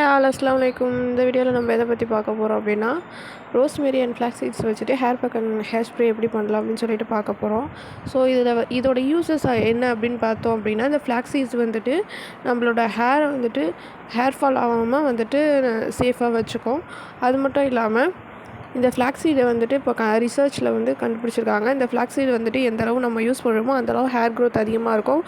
அஸ்ஸலாமு அலைக்கும். இந்த வீடியோவில் நம்ம எதை பற்றி பார்க்க போகிறோம் அப்படின்னா, ரோஸ்மேரி அண்ட் ஃப்ளாக்ஸ் சீட்ஸ் வச்சுட்டு hair pack and hair spray எப்படி பண்ணலாம் அப்படின்னு சொல்லிட்டு பார்க்க போகிறோம். ஸோ இதோட யூசஸ் என்ன அப்படின்னு பார்த்தோம் அப்படின்னா, இந்த ஃப்ளாக்ஸ் சீட்ஸ் வந்துட்டு நம்மளோட ஹேரை வந்துட்டு ஹேர் ஃபால் ஆகாமல் வந்துட்டு சேஃபாக வச்சுக்கும். அது மட்டும் இல்லாமல் இந்த ஃப்ளாக்ஸ் சீடை வந்துட்டு இப்போ ரிசர்ச்சில் வந்து கண்டுபிடிச்சிருக்காங்க. இந்த ஃப்ளாக்ஸ் சீடு வந்துட்டு எந்த அளவு நம்ம யூஸ் பண்ணுறோமோ அந்தளவு ஹேர் க்ரோத் அதிகமாக இருக்கும்,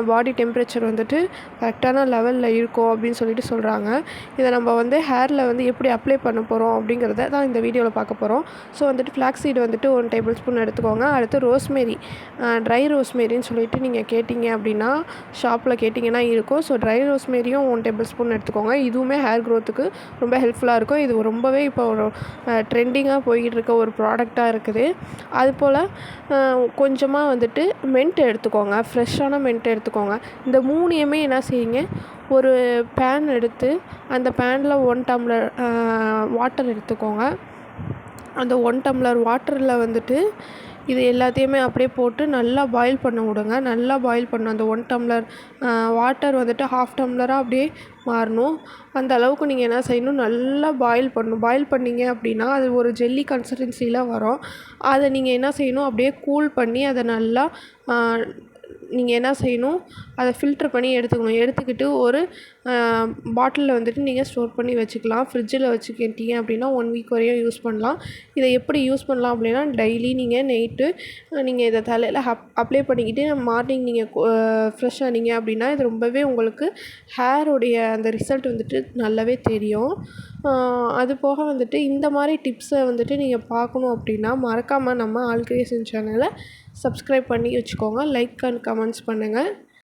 பாடி டெம்பரேச்சர் வந்துட்டு கரெக்டான லெவலில் இருக்கும் அப்படின்னு சொல்லிட்டு சொல்கிறாங்க. இதை நம்ம வந்து ஹேரில் வந்து எப்படி அப்ளை பண்ண போகிறோம் அப்படிங்கிறத தான் இந்த வீடியோவில் பார்க்க போகிறோம். ஸோ வந்துட்டு ஃப்ளாக்ஸ் சீடு வந்துட்டு 1 டேபிள் ஸ்பூன் எடுத்துக்கோங்க. அடுத்து ரோஸ்மேரி, ட்ரை ரோஸ்மேரின்னு சொல்லிட்டு நீங்கள் கேட்டிங்க அப்படின்னா ஷாப்பில் கேட்டிங்கன்னா இருக்கும். ஸோ ட்ரை ரோஸ்மேரியும் 1 டேபிள் ஸ்பூன் எடுத்துக்கோங்க. இதுவுமே ஹேர் க்ரோத்துக்கு ரொம்ப ஹெல்ப்ஃபுல்லாக இருக்கும். இது ரொம்பவே இப்போ ஒரு ட்ரெண்டிங்காக போய்கிட்டு இருக்க ஒரு ப்ராடக்டாக இருக்குது. அதுபோல் கொஞ்சமாக வந்துட்டு மென்ட் எடுத்துக்கோங்க, ஃப்ரெஷ்ஷான மென்ட் எடுத்துக்கோங்க. இந்த 3யுமே என்ன செய்யுங்க, ஒரு பேன் எடுத்து அந்த பேனில் 1 டம்ளர் வாட்டர் எடுத்துக்கோங்க. அந்த 1 டம்ளர் வாட்டரில் வந்துட்டு இது எல்லாத்தையுமே அப்படியே போட்டு நல்லா பாயில் பண்ண விடுங்க. நல்லா பாயில் பண்ணணும். அந்த 1 டம்ளர் வாட்டர் வந்துட்டு 1/2 டம்ளராக அப்படியே மாறணும். அந்த அளவுக்கு நீங்கள் என்ன செய்யணும், நல்லா பாயில் பண்ணணும். பாயில் பண்ணிங்க அப்படின்னா அது ஒரு ஜெல்லி கன்சிஸ்டன்சியில் வரும். அதை நீங்கள் என்ன செய்யணும், அப்படியே கூல் பண்ணி அதை நல்லா நீங்கள் என்ன செய்யணும், அதை ஃபில்ட்ரு பண்ணி எடுத்துக்கணும். எடுத்துக்கிட்டு ஒரு பாட்டிலில் வந்துட்டு நீங்கள் ஸ்டோர் பண்ணி வச்சுக்கலாம். ஃப்ரிட்ஜில் வச்சுக்கிட்டீங்க அப்படின்னா 1 வீக் வரையும் யூஸ் பண்ணலாம். இதை எப்படி யூஸ் பண்ணலாம் அப்படின்னா, டெய்லி நீங்கள் நைட்டு நீங்கள் இதை தலையில் அப்ளை பண்ணிக்கிட்டு மார்னிங் நீங்கள் ஃப்ரெஷ் ஆனீங்க அப்படின்னா இது ரொம்பவே உங்களுக்கு ஹேருடைய அந்த ரிசல்ட் வந்துட்டு நல்லாவே தெரியும். அது போக வந்துட்டு இந்த மாதிரி டிப்ஸை வந்துட்டு நீங்கள் பார்க்கணும் அப்படின்னா மறக்காமல் நம்ம ஆல் கிரியேஷன் சேனலை சப்ஸ்கிரைப் பண்ணி வச்சுக்கோங்க. லைக் அண்ட் கமெண்ட்ஸ் பண்ணுங்கள்.